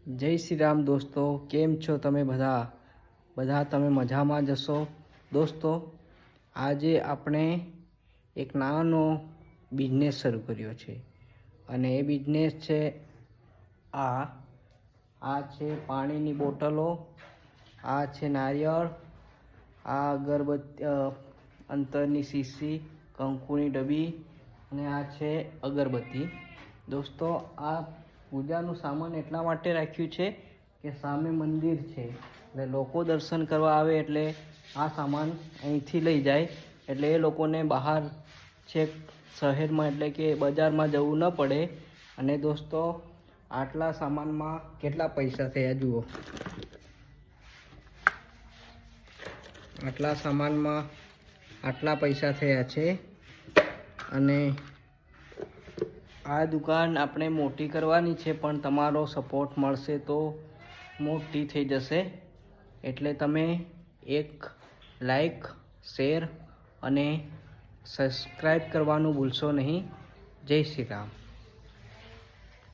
જય શ્રી રામ દોસ્તો, કેમ છો તમે બધા તમે મજામાં જશો દોસ્તો। આજે આપણે એક નાનો બિઝનેસ શરૂ કર્યો છે અને એ બિઝનેસ છે આ છે પાણીની બોટલો, આ છે નારિયેળ, આ અગરબત્તી, અંતરની શીશી, કંકુની ડબ્બી અને આ છે અગરબત્તી। દોસ્તો આ પૂજાનું સામાન એટલા માટે રાખ્યું છે કે સામે મંદિર છે, એટલે લોકો દર્શન કરવા આવે એટલે આ સામાન અહીંથી લઈ જાય, એટલે એ લોકોને બહાર છેક શહેરમાં એટલે કે બજારમાં જવું ન પડે। અને દોસ્તો આટલા સામાનમાં કેટલા પૈસા થયા જુઓ, આટલા સામાનમાં આટલા પૈસા થયા છે। અને આ દુકાન આપણે મોટી કરવાની છે, પણ તમારો સપોર્ટ મળશે તો મોટી થઈ જશે। એટલે તમે એક લાઈક, શેર અને સબસ્ક્રાઈબ કરવાનું ભૂલશો નહીં। જય શ્રી રામ।